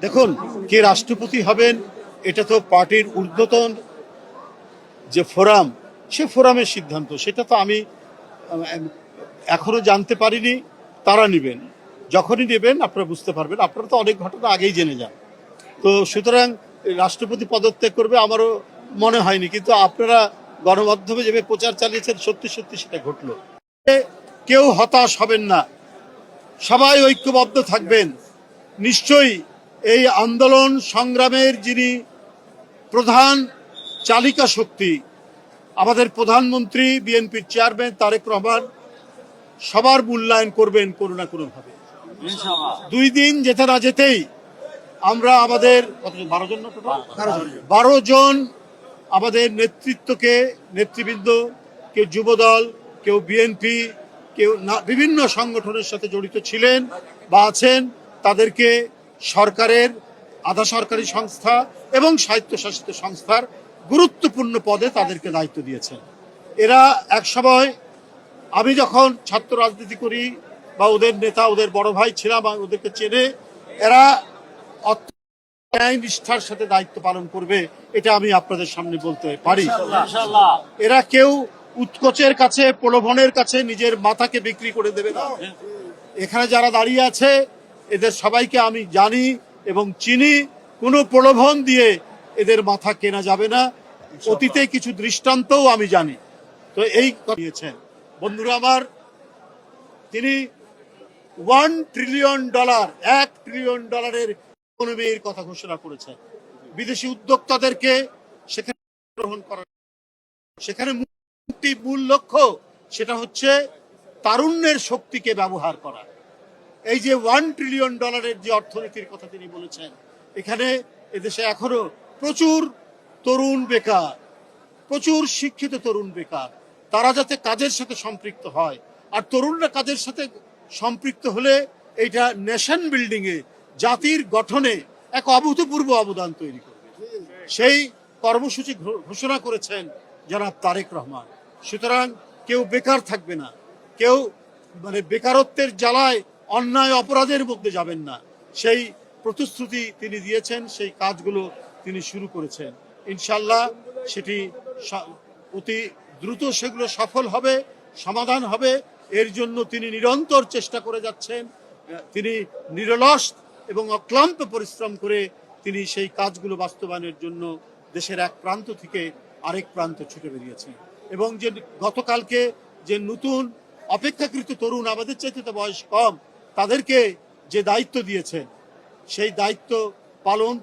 দেখুন, কে রাষ্ট্রপতি হবেন এটা তো পার্টির ঊর্ধ্বতন যে ফোরাম, সে ফোরামের সিদ্ধান্ত। সেটা তো আমি এখনো জানতে পারিনি। তারা নেবেন, যখনই নেবেন আপনারা বুঝতে পারবেন। আপনারা তো অনেক ঘটনা আগেই জেনে যান। তো সুতরাং রাষ্ট্রপতি পদত্যাগ করবে আমারও মনে হয়নি, কিন্তু আপনারা গণমাধ্যমে যেভাবে প্রচার চালিয়েছেন সত্যি সত্যি সেটা ঘটলো। কেউ হতাশ হবেন না, সবাই ঐক্যবদ্ধ থাকবেন। নিশ্চয়ই এই আন্দোলন সংগ্রামের যিনি প্রধান চালিকা শক্তি, আমাদের প্রধানমন্ত্রী, বিএনপির চেয়ারম্যান তারেক রহমান, সবার মূল্যায়ন করবেন কোনো না কোনো ভাবে। 2 দিন যেতে না যেতেই আমরা আমাদের 12 জন আমাদের নেতৃবৃন্দ, কেউ যুবদল, কেউ বিএনপি, কেউ বিভিন্ন সংগঠনের সাথে জড়িত ছিলেন বা আছেন, তাদেরকে সরকারের, আধা সরকারি সংস্থা এবং স্বায়ত্তশাসিত সংস্থার গুরুত্বপূর্ণ পদে তাদেরকে দায়িত্ব দিয়েছেন। এরা এক সময়, আমি যখন ছাত্র রাজনীতি করি বা ওদের নেতা, ওদের বড় ভাই ছিলাম, ওদেরকে চেনে, এরা ন্যায় নিষ্ঠার সাথে দায়িত্ব পালন করবে, এটা আমি আপনাদের সামনে বলতে পারি। এরা কেউ উৎকোচের কাছে, প্রলোভনের কাছে নিজের মাথাকে বিক্রি করে দেবে না। এখানে যারা দাঁড়িয়ে আছে এদের সবাইকে আমি জানি এবং চিনি। কোনো প্রলোভন দিয়ে এদের মাথা কেনা যাবে না। অতীতে কিছু দৃষ্টান্তও আমি জানি। তো এই দিয়েছেন বন্ধুরা আমার, তিনি $1 ট্রিলিয়ন, $1 ট্রিলিয়ন ইকোনমির কথা ঘোষণা করেছেন। বিদেশি উদ্যোক্তাদেরকে সেখানে গ্রহণ করা, সেখানে মূল লক্ষ্য সেটা হচ্ছে তারুণ্যের শক্তিকে ব্যবহার করা। এই যে $1 ট্রিলিয়ন যে অর্থনীতির কথা তিনি বলেছেন, এখানে এদেশে এখনো প্রচুর তরুণ বেকার, প্রচুর শিক্ষিত তরুণ বেকার। তারা যাতে কাজের সাথে সম্পৃক্ত হয়, আর তরুণরা কাজের সাথে সম্পৃক্ত হলে এইটা নেশন বিল্ডিং এ, জাতির গঠনে এক অভূতপূর্ব অবদান তৈরি করবে। সেই কর্মসূচি ঘোষণা করেছেন জনাব তারেক রহমান। সুতরাং কেউ বেকার থাকবে না, কেউ বেকারত্বের জ্বালায় অন্যায় অপরাধের মধ্যে যাবেন না। সেই প্রতিশ্রুতি তিনি দিয়েছেন, সেই কাজগুলো তিনি শুরু করেছেন। ইনশাল্লাহ সেটি অতি দ্রুত সেগুলো সফল হবে, সমাধান হবে। এর জন্য তিনি নিরন্তর চেষ্টা করে যাচ্ছেন। তিনি নিরলস এবং অক্লান্ত পরিশ্রম করে তিনি সেই কাজগুলো বাস্তবায়নের জন্য দেশের এক প্রান্ত থেকে আরেক প্রান্ত ছুটে বেরিয়েছেন। এবং যে গতকালকে যে নতুন অপেক্ষাকৃত তরুণ, আমাদের চাইতে তো বয়স কম, তাদেরকে যে দায়িত্ব দিয়েছেন, সেই দায়িত্ব পালন